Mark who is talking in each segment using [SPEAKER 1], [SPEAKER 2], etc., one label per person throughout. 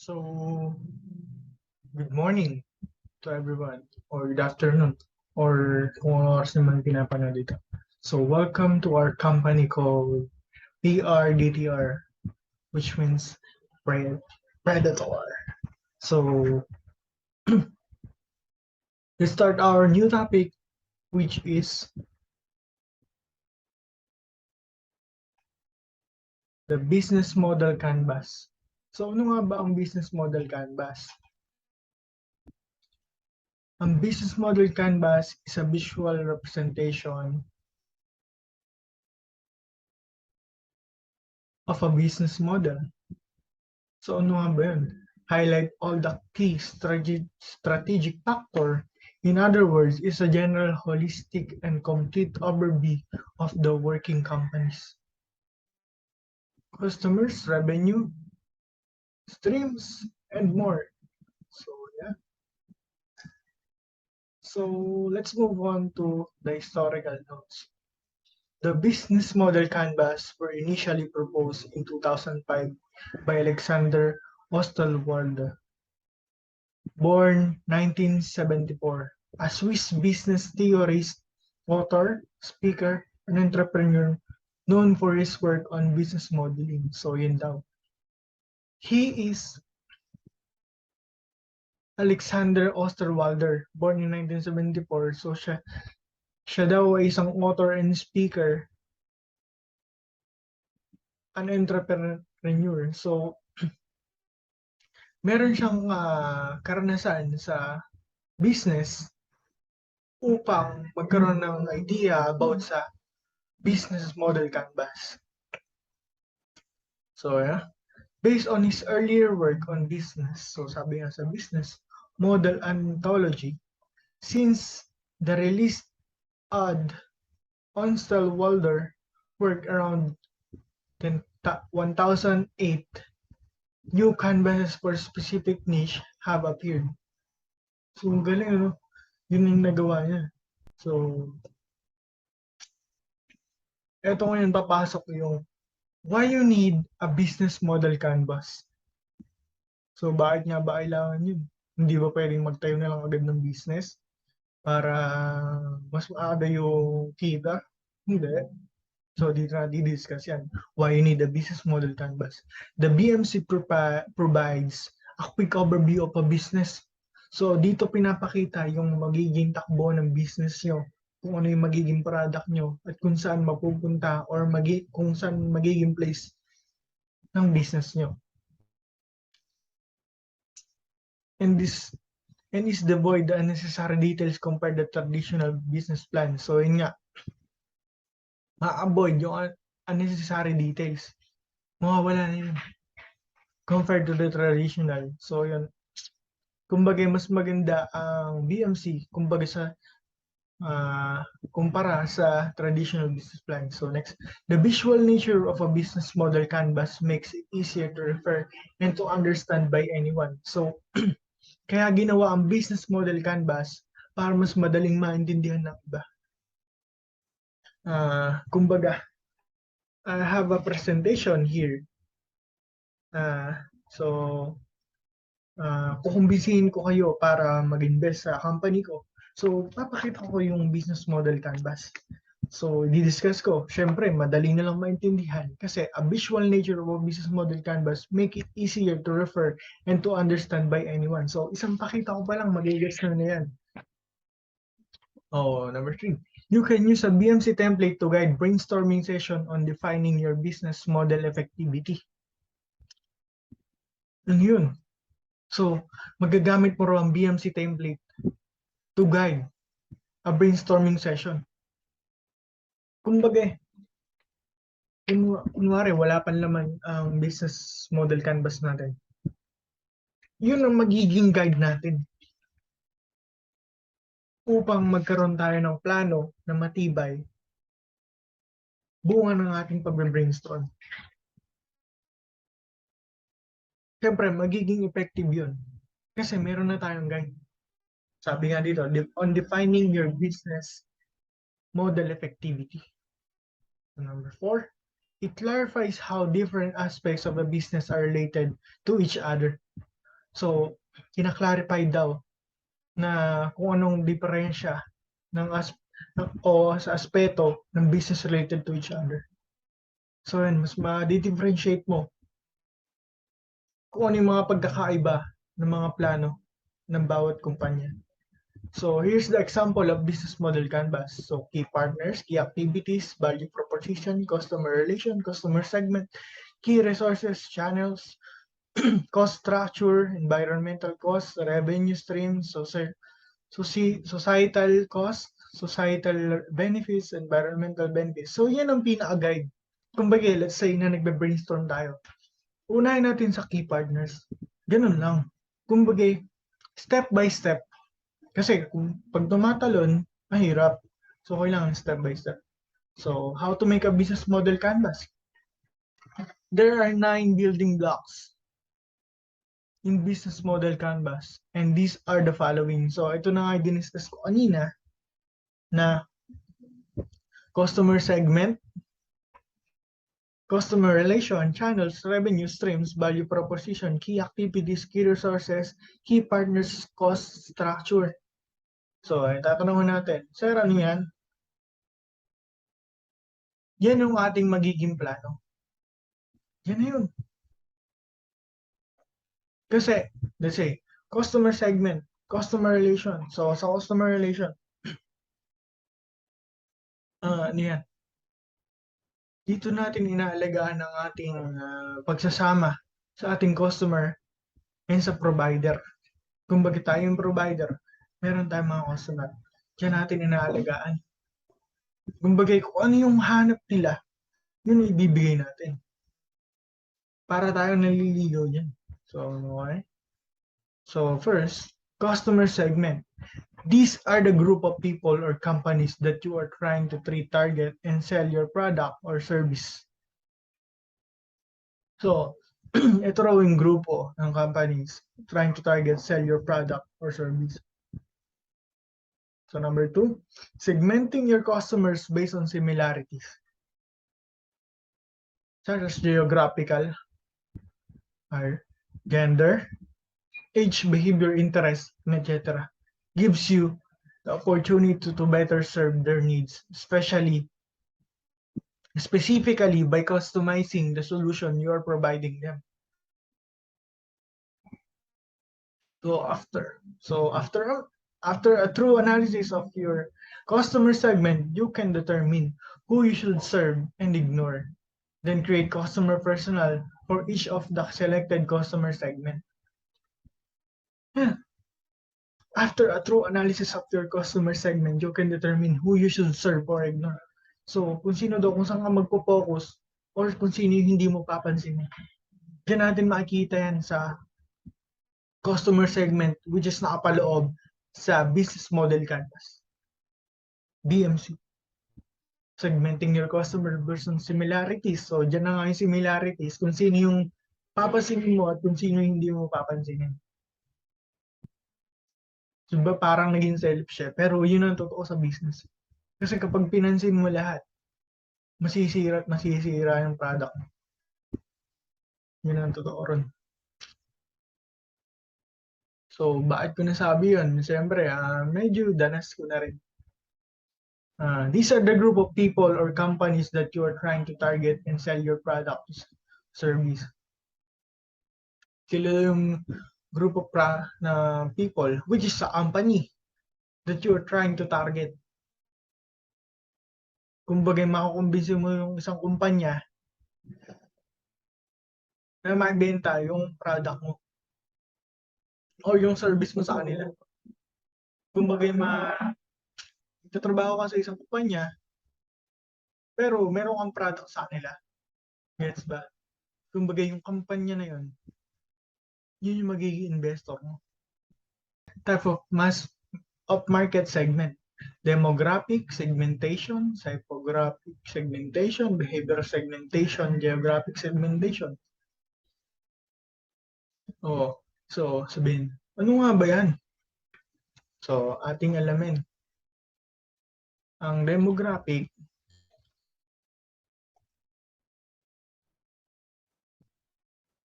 [SPEAKER 1] So, good morning to everyone, or good afternoon, or kung ano oras naman pinapanood dito. So, welcome to our company called PRDTR, which means Predator. So, let's start our new topic, which is the business model canvas. So, ano nga ba ang business model canvas? Ang business model canvas is a visual representation of a business model. So ano nga ba yun? Highlight all the key strategic factor. In other words, is a general holistic and complete overview of the working companies. Customers, revenue, streams, and more. So yeah. So let's move on to the historical notes. The business model canvas were initially proposed in 2005 by Alexander Osterwalder, born 1974, a Swiss business theorist, author, speaker, and entrepreneur known for his work on business modeling. So yun daw. He is Alexander Osterwalder, born in 1974. So siya daw ay isang author and speaker, an entrepreneur. So meron siyang karanasan sa business upang magkaroon ng idea about sa business model canvas. So yeah, based on his earlier work on business, so sabi nga sa business model anthology, since the release ad Onstel-Walder work around 1008, new canvases for specific niche have appeared. So galing ano, yun yung nagawa niya. So eto ngayon papasok yung why you need a business model canvas. So bakit nga ba kailangan yun? Hindi ba pwedeng magtayo na lang agad ng business para mas maaga yung kita? Hindi. So dito na di-discuss yan. Why you need a business model canvas. The BMC provides a quick overview of a business. So dito pinapakita yung magiging takbo ng business nyo, kung ano yung magiging product nyo, at kung saan mapupunta or kung saan magiging place ng business nyo. And this and is devoid the unnecessary details compared to traditional business plan. So yun nga, ma-avoid yung unnecessary details. Mawawala na yun compared to the traditional. So yun, kumbaga mas maganda ang BMC kumbaga sa kumpara sa traditional business plan. So next, the visual nature of a business model canvas makes it easier to refer and to understand by anyone. So kaya ginawa ang business model canvas para mas madaling maintindihan ng iba. Kumbaga, I have a presentation here. So, kukumbisihin ko kayo para mag-invest sa company ko. So, papakita ko yung business model canvas. So, di-discuss ko. Siyempre, madali na lang maintindihan kasi a visual nature of a business model canvas make it easier to refer and to understand by anyone. So, isang pakita ko pa lang, mag-gets na yan. Oh, number 3. You can use a BMC template to guide brainstorming session on defining your business model effectivity. Ano yun? So, magagamit mo raw ang BMC template to guide a brainstorming session. Kumbaga, kunwari, wala pa naman ang business model canvas natin. Yun ang magiging guide natin upang magkaroon tayo ng plano na matibay bunga ng ating pag-brainstorm. Siyempre, magiging effective yun kasi meron na tayong guide. Sabi nga dito, on defining your business model effectivity. Number 4, it clarifies how different aspects of a business are related to each other. So, kinaklarify daw na kung anong diferensya ng sa aspeto ng business related to each other. So, yun, mas ma-differentiate mo kung ano yung mga pagkakaiba ng mga plano ng bawat kumpanya. So, here's the example of business model canvas. So, key partners, key activities, value proposition, customer relation, customer segment, key resources, channels, cost structure, environmental costs, revenue streams, societal cost, societal benefits, environmental benefits. So, yan ang pinaka-guide. Kumbaga, let's say na nagbe-brainstorm tayo. Unahin natin sa key partners. Ganun lang. Kumbaga, step by step. Kasi kung pag tumatalon, mahirap. So, kailangan step by step. So, how to make a business model canvas? There are 9 building blocks in business model canvas. And these are the following. So, ito na nga diniscuss ko kanina na customer segment, customer relation, channels, revenue streams, value proposition, key activities, key resources, key partners, cost structure. So, tatanungin natin, sir, ano yan? Yan yung ating magiging plano. Yan na yun. Kasi, let's say, customer segment, customer relation. So, sa customer relation, ano yan? Dito natin inaalagaan ang ating pagsasama sa ating customer and sa provider. Kung bakit tayo yung provider, meron tayong mga customer. Diyan natin inaalagaan. Kung bagay kung ano yung hanap nila, yun ang ibibigay natin. Para tayo naliligaw dyan. So, okay? So, first, customer segment. These are the group of people or companies that you are trying to target and sell your product or service. So, ito raw yung grupo ng companies trying to target, sell your product or service. So, number 2, segmenting your customers based on similarities, such as geographical, or gender, age, behavior, interest, etc. Gives you the opportunity to better serve their needs, specifically by customizing the solution you are providing them. So after a true analysis of your customer segment, you can determine who you should serve and ignore. Then create customer personnel for each of the selected customer segment. Yeah. After a true analysis of your customer segment, you can determine who you should serve or ignore. So, kung saan ka magpo-focus or kung sino yung hindi mo papansin. Diyan natin makikita yan sa customer segment which is nakapaloob sa business model canvas. BMC. Segmenting your customer based on similarities. So, dyan na nga yung similarities kung sino yung papansinin mo at kung sino yung hindi mo papansinin. Diba parang naging self siya, pero yun ang totoo sa business. Kasi kapag pinansin mo lahat, masisira at masisira yung product mo. Yun ang totoo ron. So, bakit ko nasabi yun? Siyempre, medyo danas ko na rin. These are the group of people or companies that you are trying to target and sell your products, service. Sila yung group of people, which is a company that you are trying to target. Kumbaga, makakumbinsi mo yung isang kumpanya na magbenta yung product mo o yung service mo sa kanila. Kumbaga, tatrabaho ka sa isang kumpanya, pero meron kang product sa kanila. Gets ba? Kumbaga, yung kumpanya na yun yung magiging investor mo. Type of market segment. Demographic segmentation, psychographic segmentation, behavioral segmentation, geographic segmentation. Oh, so sabihin, ano nga ba yan? So, ating alamin. Ang demographic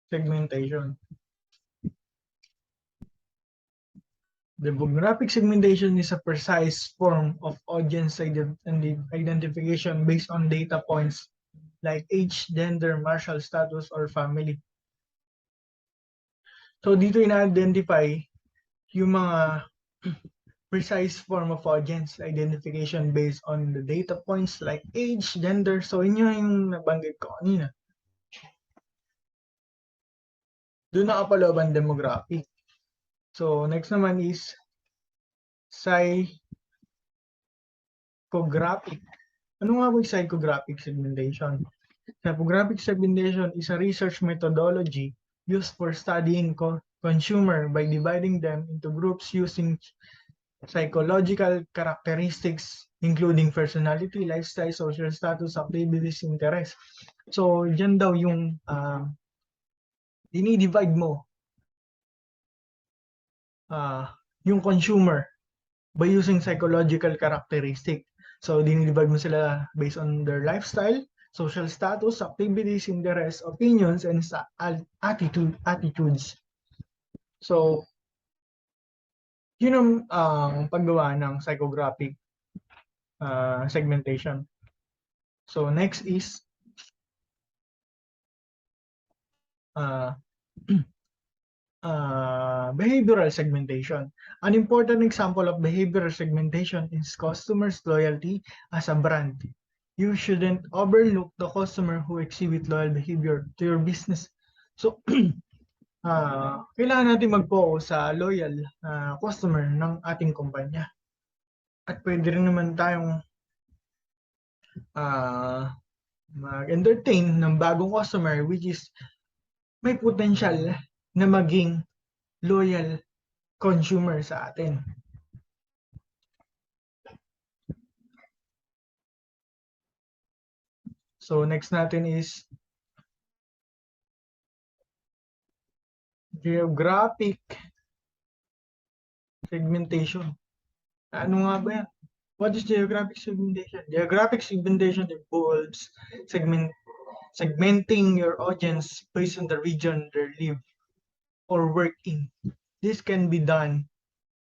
[SPEAKER 1] segmentation. Demographic segmentation is a precise form of audience identification based on data points like age, gender, marital status, or family. So dito ina-identify yung mga precise form of audience identification based on the data points like age, gender. So inyo yung nabanggit ko kanina. Doon nakapalooban demographic. So next naman is psychographic. Ano nga ba yung psychographic segmentation? Psychographic segmentation is a research methodology used for studying consumer by dividing them into groups using psychological characteristics including personality, lifestyle, social status, activities, interest. So, dyan daw yung dinidivide mo yung consumer by using psychological characteristic. So, dinidivide mo sila based on their lifestyle, social status, activities, interests, opinions, and attitudes. So, yun ang paggawa ng psychographic segmentation. So, next is behavioral segmentation. An important example of behavioral segmentation is customers' loyalty as a brand. You shouldn't overlook the customer who exhibit loyal behavior to your business. So, kailangan natin mag-focus sa loyal customer ng ating kumpanya. At pwede rin naman tayong mag-entertain ng bagong customer which is may potential na maging loyal consumer sa atin. So next natin is geographic segmentation. Ano nga ba yan? What is geographic segmentation? Geographic segmentation involves segmenting your audience based on the region they live or work in. This can be done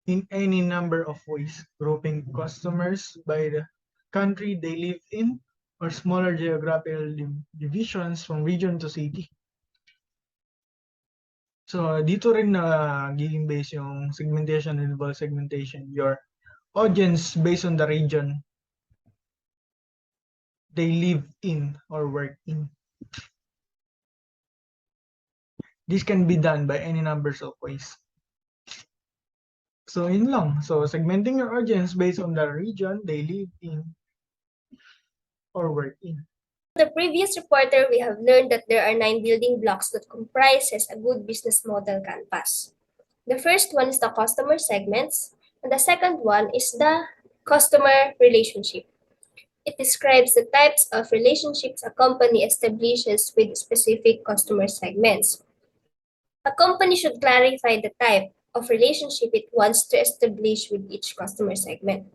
[SPEAKER 1] in any number of ways, grouping customers by the country they live in or smaller geographical divisions from region to city. So dito rin nagiging base yung segmentation involves segmentation. Your audience based on the region they live in or work in. This can be done by any numbers of ways. So yun lang. So segmenting your audience based on the region they live in or work in.
[SPEAKER 2] The previous reporter, we have learned that there are 9 building blocks that comprises a good business model canvas. The first one is the customer segments, and the second one is the customer relationship. It describes the types of relationships a company establishes with specific customer segments. A company should clarify the type of relationship it wants to establish with each customer segment.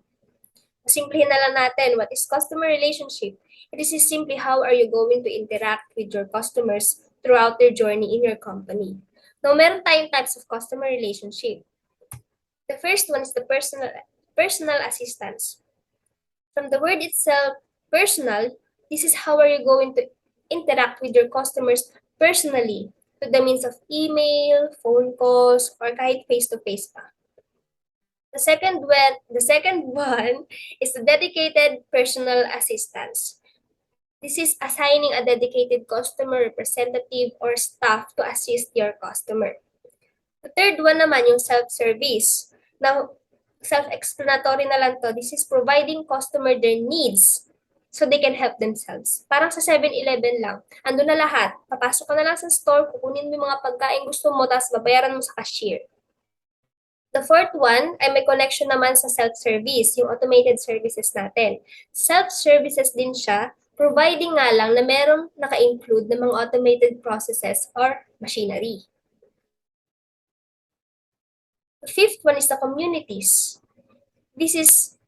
[SPEAKER 2] Simplihin na lang natin, what is customer relationship? It is simply how are you going to interact with your customers throughout their journey in your company. Now, meron tayong types of customer relationship. The first one is the personal assistance. From the word itself, personal, this is how are you going to interact with your customers personally through the means of email, phone calls, or kahit face-to-face pa. The second one is the dedicated personal assistance. This is assigning a dedicated customer representative or staff to assist your customer. The third one naman yung self-service. Now, self-explanatory na lang to. This is providing customer their needs so they can help themselves. Parang sa 7-Eleven lang. Ando na lahat. Papasok ka na lang sa store, kukunin mo yung mga pagkain gusto mo, tapos babayaran mo sa cashier. The fourth one ay may connection naman sa self-service, yung automated services natin. Self-services din siya, providing nga lang na merong naka-include ng mga automated processes or machinery. The fifth one is the communities. This is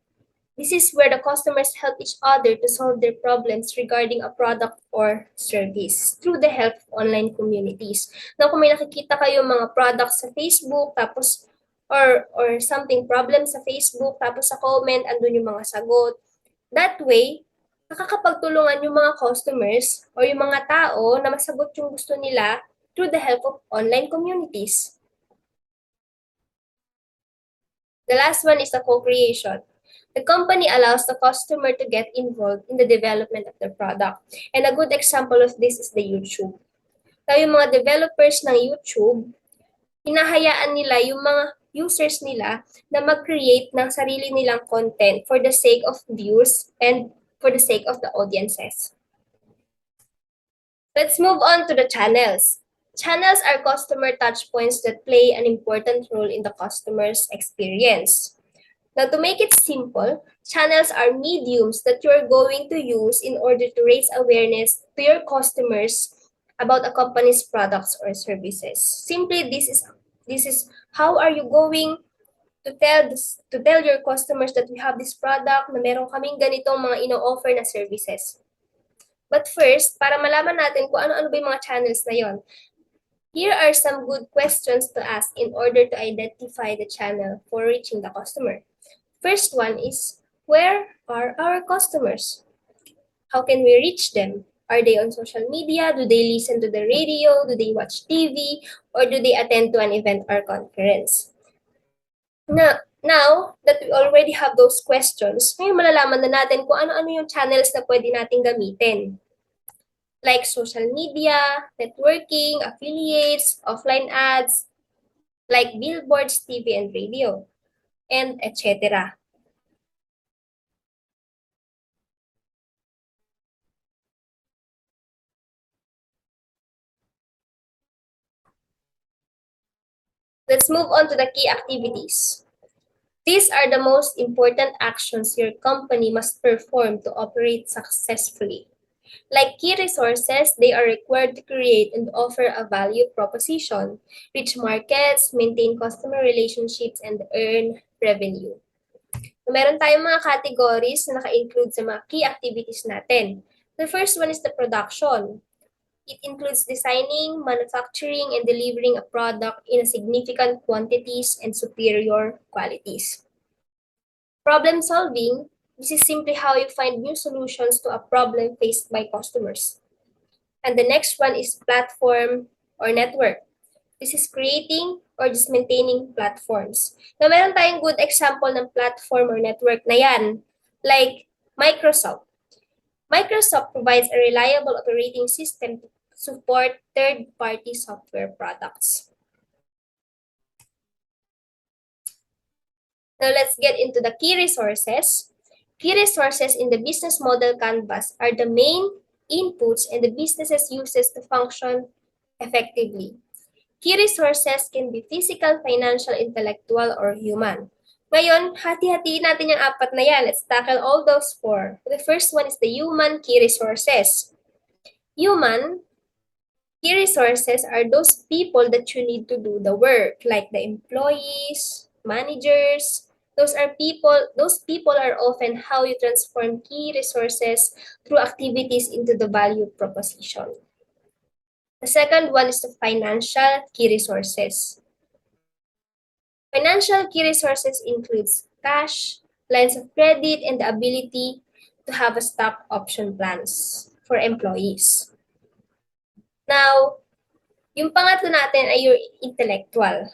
[SPEAKER 2] where the customers help each other to solve their problems regarding a product or service through the help of online communities. Now, kung may nakikita kayo mga products sa Facebook, tapos or something problem sa Facebook, tapos sa comment, andun yung mga sagot. That way, nakakapagtulungan yung mga customers or yung mga tao na masagot yung gusto nila through the help of online communities. The last one is the co-creation. The company allows the customer to get involved in the development of the product. And a good example of this is the YouTube. Kaya yung mga developers ng YouTube, hinahayaan nila yung mga users nila na mag-create ng sarili nilang content for the sake of views and for the sake of the audiences. Let's move on to the channels. Channels are customer touchpoints that play an important role in the customer's experience. Now, to make it simple, channels are mediums that you're going to use in order to raise awareness to your customers about a company's products or services. Simply, this is how are you going to tell your customers that we have this product, na meron kaming ganitong mga ino-offer na services. But first, para malaman natin kung ano-ano ba yung mga channels na yon, here are some good questions to ask in order to identify the channel for reaching the customer. First one is, where are our customers? How can we reach them? Are they on social media? Do they listen to the radio? Do they watch TV? Or do they attend to an event or conference? Now that we already have those questions, ngayon malalaman na natin kung ano-ano yung channels na pwede nating gamitin. Like social media, networking, affiliates, offline ads, like billboards, TV and radio, and etc. Let's move on to the key activities. These are the most important actions your company must perform to operate successfully. Like key resources, they are required to create and offer a value proposition, reach markets, maintain customer relationships, and earn revenue. Meron tayong mga categories na naka-include sa mga key activities natin. The first one is the production. It includes designing, manufacturing, and delivering a product in a significant quantities and superior qualities. Problem solving, this is simply how you find new solutions to a problem faced by customers. And the next one is platform or network. This is creating or just maintaining platforms. Now, meron tayong good example ng platform or network na yan, like Microsoft. Microsoft provides a reliable operating system to support third-party software products. Now let's get into the key resources. Key resources in the business model canvas are the main inputs and the businesses uses to function effectively. Key resources can be physical, financial, intellectual, or human. Ngayon, hati-hatiin natin yung apat na yan. Let's tackle all those four. The first one is the human key resources. Human key resources are those people that you need to do the work, like the employees, managers. Those people are often how you transform key resources through activities into the value proposition. The second one is the financial key resources. Financial key resources includes cash, lines of credit, and the ability to have a stock option plans for employees. Now, yung pangatlo natin ay yung intellectual.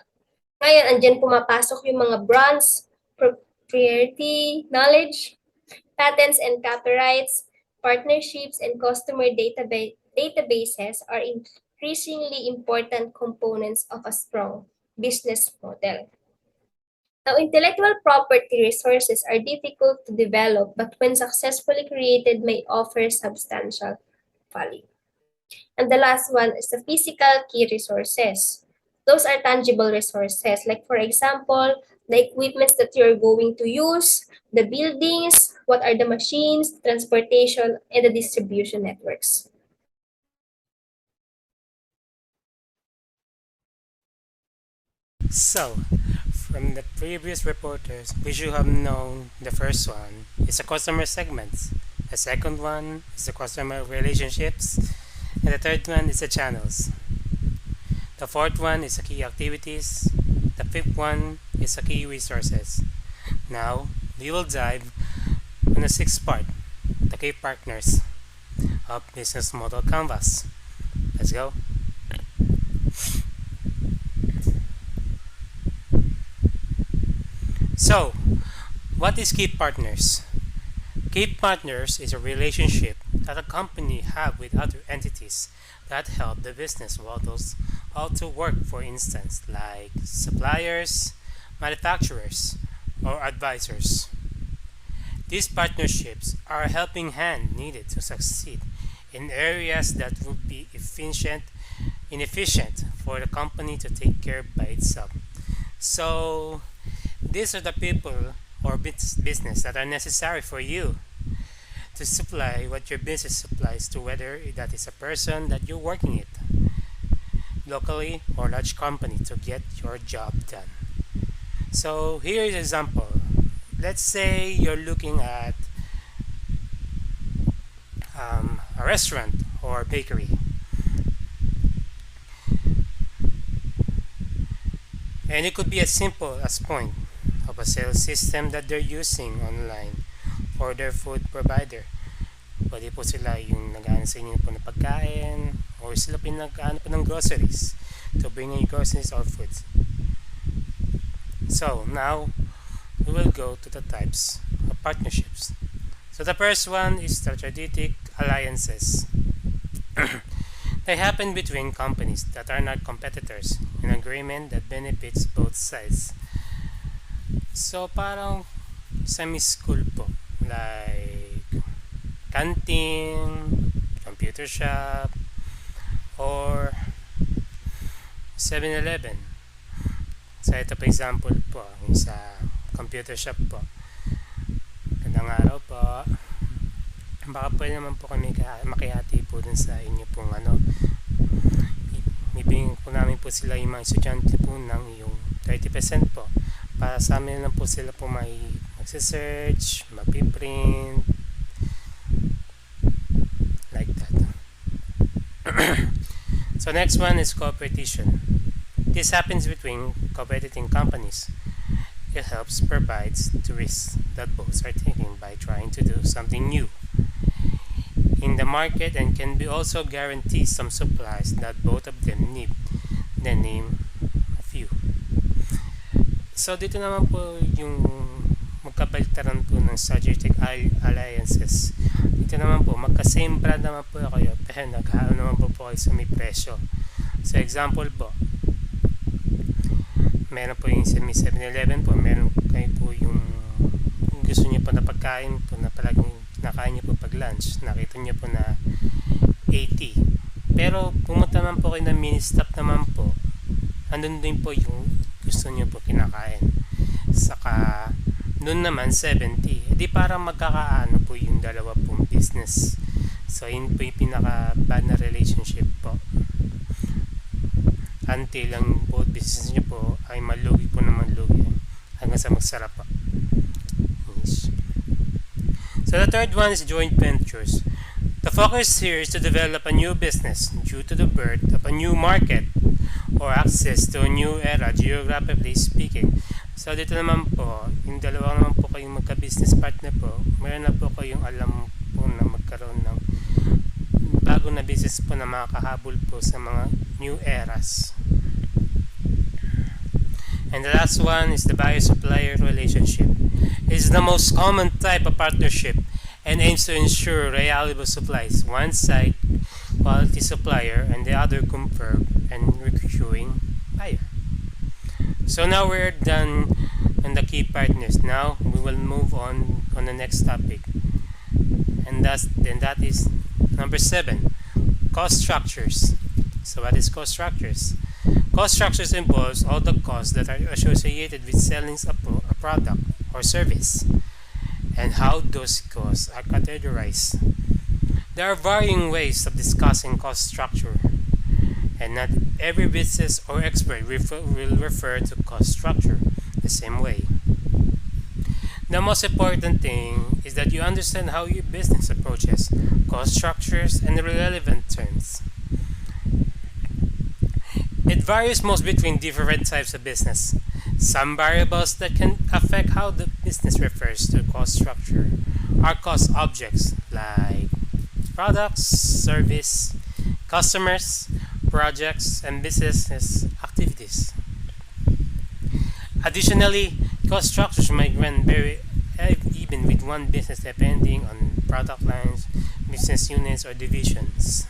[SPEAKER 2] Ngayon, andyan pumapasok yung mga brands, proprietary knowledge, patents and copyrights, partnerships, and customer databases are increasingly important components of a strong business model. Now, intellectual property resources are difficult to develop, but when successfully created, may offer substantial value. And the last one is the physical key resources. Those are tangible resources, like for example, the equipments that you're going to use, the buildings, what are the machines, transportation, and the distribution networks.
[SPEAKER 3] So, from the previous reporters, we should have known the first one is the customer segments, the second one is the customer relationships, and the third one is the channels. The fourth one is the key activities, The fifth one is the key resources. Now, we will dive on the sixth part, the key partners of Business Model Canvas. Let's go. So, what is key partners? Key partners is a relationship that a company have with other entities that help the business models all to work, for instance, like suppliers, manufacturers, or advisors. These partnerships are a helping hand needed to succeed in areas that would be inefficient for the company to take care of by itself. So, these are the people or business that are necessary for you to supply what your business supplies to, whether that is a person that you're working with locally or large company, to get your job done. So here is an example. Let's say you're looking at a restaurant or bakery, and it could be as simple as point of a sales system that they're using online for their food provider. Pwede po sila yung nag-ano sa inyo po ng pagkain, or sila po yung nag-ano po ng groceries to bring in groceries or foods. So now we will go to the types of partnerships. So the first one is strategic alliances. They happen between companies that are not competitors, an agreement that benefits both sides. So parang semi-school po, like canteen, computer shop, or 7-Eleven. So ito pa example po, yung sa computer shop po. Magandang araw po. Baka pwede naman po kami makihati po dun sa inyo pong ano. Ibigin po namin po sila yung mga estudyante po ng yung 30% po. Para sa amin lang po sila po may magsisearch, magpiprint, like that. So next one is competition. This happens between competing companies. It helps provides the risks that both are taking by trying to do something new in the market, and can be also guarantee some supplies that both of them need. Then name a few. So dito naman po yung magkabaliktaran po ng strategic alliances. Dito naman po magka-same brand naman po kayo, pero naghaano naman po kayo sa may presyo. So example po, meron po yung 7-Eleven po, meron kayo po yung gusto niyo po na pagkain po na palaging nakain niyo po pag lunch, nakita niyo po na 80. Pero pumunta naman po kayo na mini stop naman po, andun din po yung gusto niyo po kinakain. Saka doon naman 70. Di parang magkakaano po yung dalawa pong business. So yun po yung pinaka-bad na relationship po. Until ang both business niyo po ay malugi po na malugi hanggang sa magsarap po. Yes. So the third one is joint ventures. The focus here is to develop a new business due to the birth of a new market or access to a new era, geographically speaking. So dito naman po, yung dalawa naman po kayong magka-business partner po, mayroon na po kayong alam po na magkaroon ng bago na business po na makakahabol po sa mga new eras. And the last one is the buyer-supplier relationship. It is the most common type of partnership and aims to ensure reliable supplies. One side, quality supplier, and the other confirm and recruiting buyer. So now we're done on the key partners. Now we will move on the next topic, and that is number 7, cost structures. So what is cost structures? Cost structures involves all the costs that are associated with selling a product or service, and how those costs are categorized. There are varying ways of discussing cost structure, and not every business or expert will refer to cost structure the same way. The most important thing is that you understand how your business approaches cost structures and the relevant terms. It varies most between different types of business. Some variables that can affect how the business refers to cost structure are cost objects like products, service, customers, projects, and business activities. Additionally, cost structures might run very even with one business depending on product lines, business units, or divisions.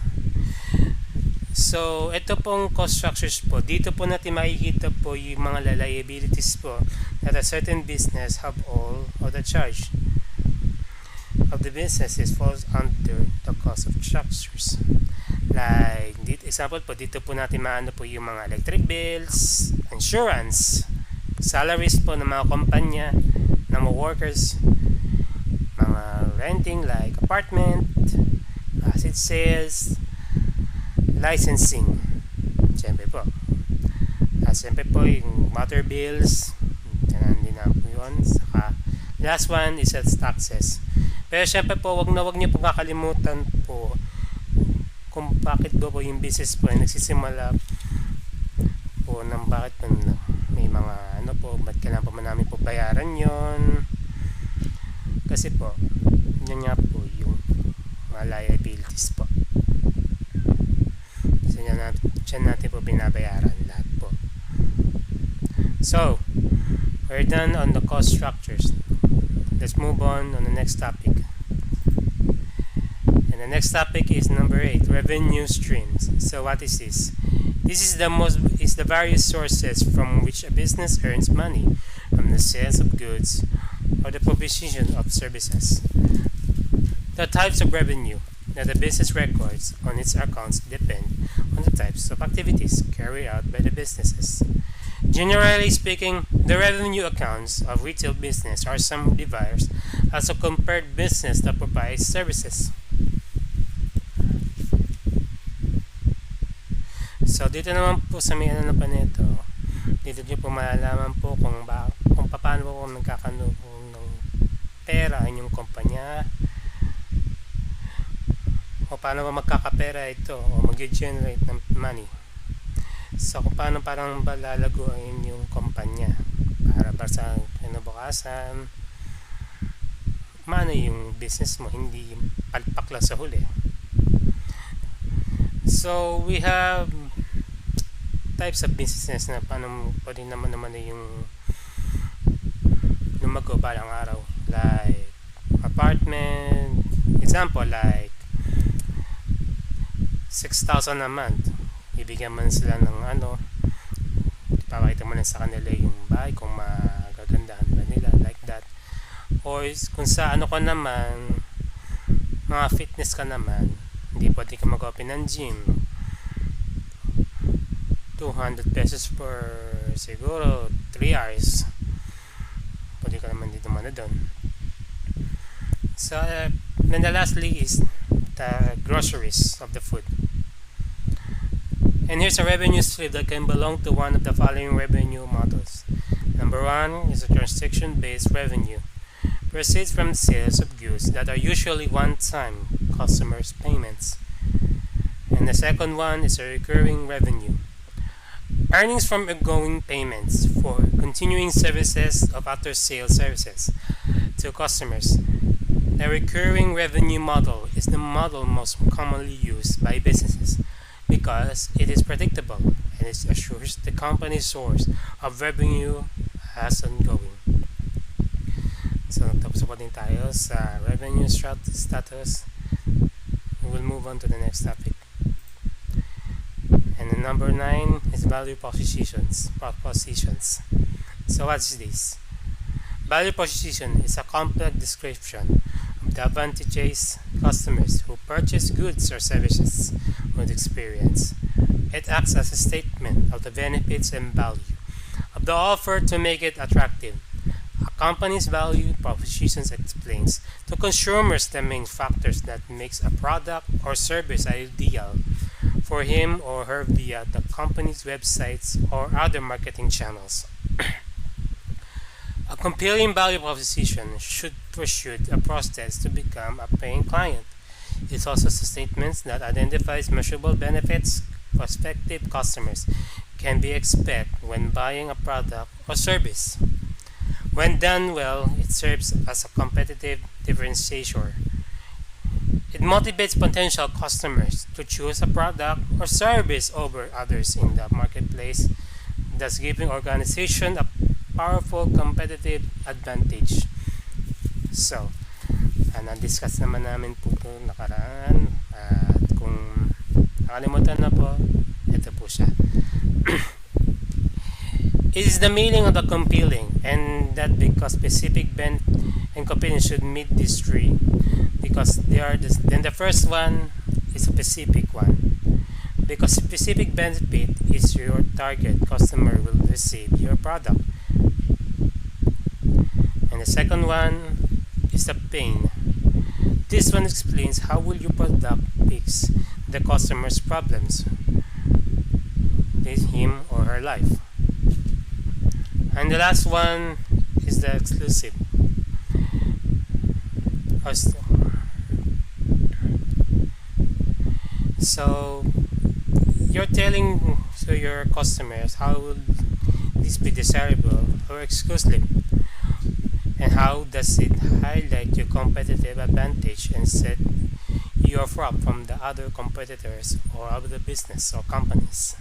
[SPEAKER 3] So, ito pong cost structures po, dito po natin makikita po yung mga liabilities po that a certain business have all of the charge of the businesses falls under the cost of structures. Like, example po, dito po natin maano po yung mga electric bills, insurance, salaries po ng mga kumpanya, ng mga workers, mga renting like apartment, asset sales, licensing. Siyempre po. Siyempre po yung water bills. Hindi na po yun. Saka, last one is taxes. Pero siyempre po, wag niyo po kakalimutan po kung bakit po yung business po ay nagsisimula po ng bakit po may mga ano po, ba't kailangan po namin po bayaran yon. Kasi po, yun nga po yung mga liabilities po. So, dyan natin po binabayaran lahat po. So, we're done on the cost structures. Let's move on the next topic. And the next topic is number 8, revenue streams. So, what is this? This is the various sources from which a business earns money from the sales of goods or the provision of services. The types of revenue that the business records on its accounts depend on the types of activities carried out by the businesses. Generally speaking, the revenue accounts of retail business are some dividers as a compared business that provides services. So, dito naman po sa may ano na pa nito, dito nyo po malalaman po kung paano po nagkakano po ng pera ang inyong kumpanya, o paano ba magkakapera ito o mag-generate ng money. So, kung paano parang lalago ang inyong kumpanya para sa kinabukasan, maano yung business mo, hindi yung palpak lang sa huli. So, we have types of business na paano pwede naman yung lumago balang araw, like apartment, example like 6,000 a month, ibigyan man sila ng ano, ipapakita mo lang sa kanila yung bahay kung magagandahan ba nila, like that. Or kung sa ano ko naman, mga fitness ka naman, hindi pwede ka mag-open ng gym, 200 pesos per siguro 3 hours, pwede ka naman dito mana doon. So then the lastly is the groceries of the food. And here's a revenue stream that can belong to one of the following revenue models. Number 1 is a transaction-based revenue. Proceeds from sales of goods that are usually one-time customers' payments. And the second one is a recurring revenue. Earnings from ongoing payments for continuing services of after-sale services to customers. The recurring revenue model is the model most commonly used by businesses because it is predictable and it assures the company's source of revenue as ongoing. So, tapos po din tayo sa revenue status. We will move on to the next topic. And the number 9 is value propositions. So, what's this? Value proposition is a complex description of the advantages customers who purchase goods or services would experience. It acts as a statement of the benefits and value of the offer to make it attractive. A company's value propositions explains to consumers the main factors that makes a product or service ideal for him or her via the company's websites or other marketing channels. A compelling value proposition should pursue a process to become a paying client. It also statements that identifies measurable benefits prospective customers can be expected when buying a product or service. When done well, it serves as a competitive differentiator. It motivates potential customers to choose a product or service over others in the marketplace, thus giving organization a powerful competitive advantage. So, na-discuss naman namin po ito nakaraan at kung nakalimutan na po, ito po siya. It is the meaning of the compelling, and that because specific bent and compelling should meet these three, because they are then the first one is a specific one, because specific benefit is your target customer will receive your product, and the second one is the pain. This one explains how will your product fix the customer's problems with him or her life. And the last one is the exclusive. So you're telling to your customers how will this be desirable or exclusive, and how does it highlight your competitive advantage and set you apart from the other competitors or other business or companies.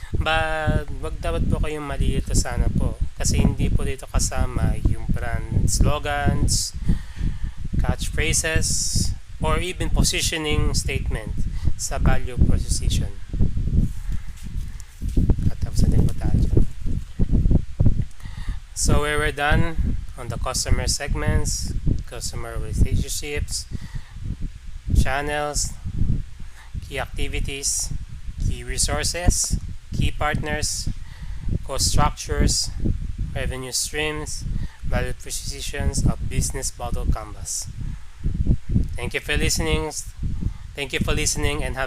[SPEAKER 3] But wag dapat po kayong malilito sana po, kasi hindi po dito kasama yung brand slogans, catchphrases, or even positioning statement sa value proposition. Tapos natin po tayo. So we were done on the customer segments, customer relationships, channels, key activities, key resources, key partners, cost structures, revenue streams, value propositions of business model canvas. Thank you for listening and have